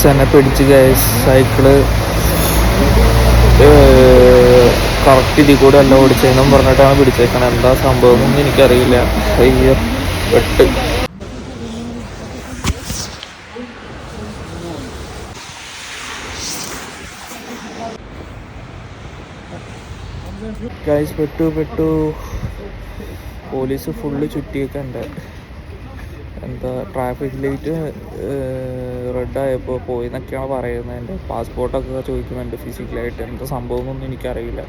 എന്നെ പിടിച്ച് cycle correct ഇതിൽ കൂടെ അല്ല ഓടിച്ചതെന്നും പറഞ്ഞിട്ടാണ് പിടിച്ചേക്കണം. എന്താ സംഭവം ഒന്നും എനിക്കറിയില്ല. അയ്യോ പെട്ട്. ഗൈസ് പെട്ടു. പോലീസ് ഫുള്ള് ചുറ്റിയൊക്കെയുണ്ട്. എന്താ ട്രാഫിക് ലൈറ്റ് റെഡായപ്പോൾ പോയി എന്നൊക്കെയാണ് പറയുന്നത്. എൻ്റെ പാസ്പോർട്ടൊക്കെ ചോദിക്കുന്നുണ്ട് ഫിസിക്കലായിട്ട്. എന്താ സംഭവം എന്നൊന്നും എനിക്കറിയില്ല.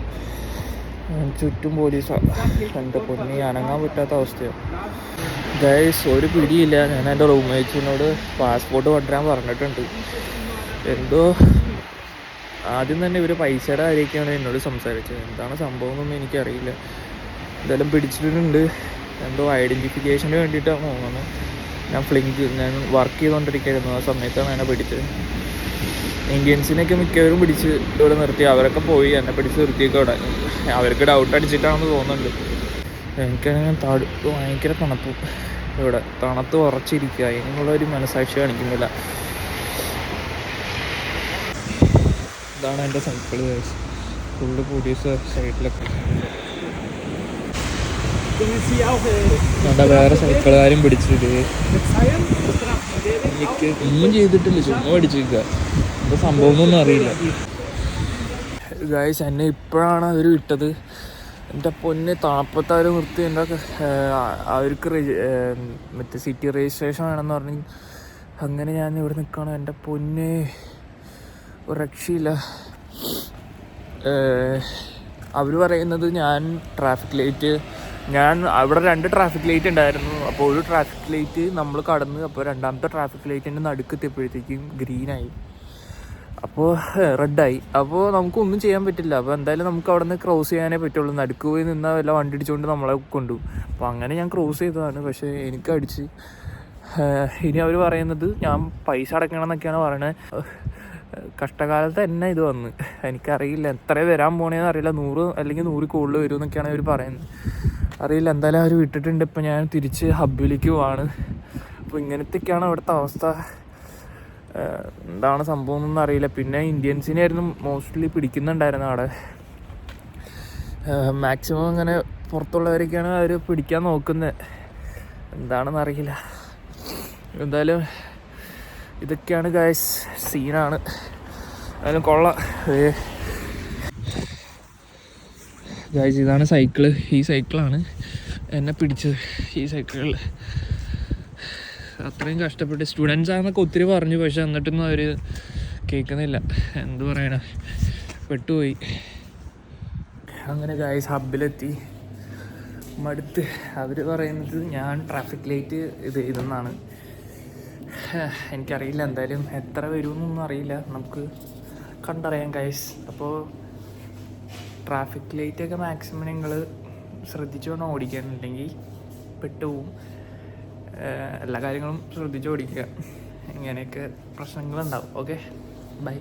ചുറ്റും പോലീസാണ്. എൻ്റെ പൊന്നി അനങ്ങാൻ പറ്റാത്ത അവസ്ഥയാണ് ഗൈസ്. ഒരു പിടിയില്ല. ഞാൻ എൻ്റെ റൂംമേറ്റ്സിനോട് പാസ്പോർട്ട് കൊണ്ടുവരാൻ പറഞ്ഞിട്ടുണ്ട്. എന്തോ ആദ്യം തന്നെ ഇവർ പൈസയുടെ കാര്യമൊക്കെയാണ് എന്നോട് സംസാരിച്ചത്. എന്താണ് സംഭവം എന്നൊന്നും എനിക്കറിയില്ല. എന്തായാലും പിടിച്ചിട്ടുണ്ട്. എന്തോ ഐഡൻറ്റിഫിക്കേഷന് വേണ്ടിയിട്ടാണ് തോന്നുന്നത്. ഞാൻ വർക്ക് ചെയ്തുകൊണ്ടിരിക്കുകയായിരുന്നു. ആ സമയത്താണ് എന്നെ പിടിച്ചത്. ഇന്ത്യൻസിനെയൊക്കെ മിക്കവരും പിടിച്ച് ഇവിടെ നിർത്തി. അവരൊക്കെ പോയി. എന്നെ പിടിച്ച് നിർത്തിയൊക്കെ ഇവിടെ. അവർക്ക് ഡൗട്ട് അടിച്ചിട്ടാണെന്ന് തോന്നുന്നുണ്ട്. എനിക്കാണെങ്കിൽ ഭയങ്കര തണുപ്പ്. ഇവിടെ തണുത്ത് ഉറച്ചിരിക്കുക. അതിനുള്ളൊരു മനസാക്ഷി കാണിക്കുന്നില്ല. ഇതാണ് എൻ്റെ സൈക്കിൾ. ഫുള്ള് പോലീസ് സൈഡിലൊക്കെ. വേറെ സൈക്കിളുകാരും പിടിച്ചിട്ട് എനിക്ക് ഒന്നും ചെയ്തിട്ടില്ല. ചുമ്മാ പിടിച്ചിരിക്കുക. എന്താ സംഭവം എന്നൊന്നും അറിയില്ല ഗായ്സ്. എന്നെ ഇപ്പോഴാണ് അവർ വിട്ടത്. എൻ്റെ പൊന്നെ തണുപ്പത്താർ നിർത്തി. എൻ്റെ അവർക്ക് മറ്റേ സിറ്റി രജിസ്ട്രേഷൻ വേണമെന്ന് പറഞ്ഞ് അങ്ങനെ ഞാൻ ഇവിടെ നിൽക്കണം. എൻ്റെ പൊന്നെ ഒരു രക്ഷയില്ല. അവർ പറയുന്നത് ഞാൻ അവിടെ 2 ട്രാഫിക് ലൈറ്റ് ഉണ്ടായിരുന്നു. അപ്പോൾ ഒരു ട്രാഫിക് ലൈറ്റ് നമ്മൾ കടന്ന്, അപ്പോൾ രണ്ടാമത്തെ ട്രാഫിക് ലൈറ്റിൻ്റെ നടുക്കെത്തിയപ്പോഴത്തേക്കും ഗ്രീനായി. അപ്പോൾ റെഡായി. അപ്പോൾ നമുക്കൊന്നും ചെയ്യാൻ പറ്റില്ല. അപ്പോൾ എന്തായാലും നമുക്ക് അവിടെ നിന്ന് ക്രോസ് ചെയ്യാനേ പറ്റുള്ളൂ. നടുക്ക് പോയി നിന്നാൽ വല്ല വണ്ടി ഇടിച്ചുകൊണ്ട് നമ്മളെ കൊണ്ടുപോകും. അപ്പോൾ അങ്ങനെ ഞാൻ ക്രോസ് ചെയ്തതാണ്. പക്ഷേ എനിക്ക് അടിച്ച്. ഇനി അവർ പറയുന്നത് ഞാൻ പൈസ അടയ്ക്കണം എന്നൊക്കെയാണ് പറയണത്. കഷ്ടകാലത്ത് തന്നെ ഇത് വന്ന്. എനിക്കറിയില്ല എത്ര വരാൻ പോണേന്ന് അറിയില്ല. 100 അല്ലെങ്കിൽ 100 കൂടുതൽ വരും എന്നൊക്കെയാണ് അവർ പറയുന്നത്. അറിയില്ല. എന്തായാലും അവർ വിട്ടിട്ടുണ്ട്. ഇപ്പം ഞാൻ തിരിച്ച് ഹബ്ബിലേക്ക് പോവാണ്. അപ്പോൾ ഇങ്ങനത്തെയൊക്കെയാണ് അവിടുത്തെ അവസ്ഥ. എന്താണ് സംഭവം എന്നൊന്നും അറിയില്ല. പിന്നെ ഇന്ത്യൻസിനായിരുന്നു മോസ്റ്റ്ലി പിടിക്കുന്നുണ്ടായിരുന്നു അവിടെ. മാക്സിമം അങ്ങനെ പുറത്തുള്ളവരൊക്കെയാണ് അവർ പിടിക്കാൻ നോക്കുന്നത്. എന്താണെന്ന് അറിയില്ല. എന്തായാലും ഇതൊക്കെയാണ് ഗൈസ്. സീനാണ്. എന്തായാലും കൊള്ളാം ഗൈസ്. ഇതാണ് സൈക്കിള്. ഈ സൈക്കിളാണ് എന്നെ പിടിച്ചത്. ഈ സൈക്കിളിൽ അത്രയും കഷ്ടപ്പെട്ട് സ്റ്റുഡൻസ് ആണെന്നൊക്കെ ഒത്തിരി പറഞ്ഞു. പക്ഷെ എന്നിട്ടൊന്നും അവർ കേൾക്കുന്നില്ല. എന്ത് പറയണ, പെട്ടുപോയി. അങ്ങനെ ഗൈസ് ഹബ്ബിലെത്തി. മടുത്ത്. അവർ പറയുന്നത് ഞാൻ ട്രാഫിക് ലൈറ്റ് ഇതെന്നാണ്. എനിക്കറിയില്ല. എന്തായാലും എത്ര വരുമെന്നൊന്നും അറിയില്ല. നമുക്ക് കണ്ടറിയാം ഗൈസ്. അപ്പോൾ ട്രാഫിക് ലൈറ്റൊക്കെ മാക്സിമം നിങ്ങൾ ശ്രദ്ധിച്ചു വേണം ഓടിക്കാനുണ്ടെങ്കിൽ. പെട്ടുപോവും. എല്ലാ കാര്യങ്ങളും ശ്രദ്ധിച്ച് ഓടിക്കുക. ഇങ്ങനെയൊക്കെ പ്രശ്നങ്ങളുണ്ടാവും. Okay, by.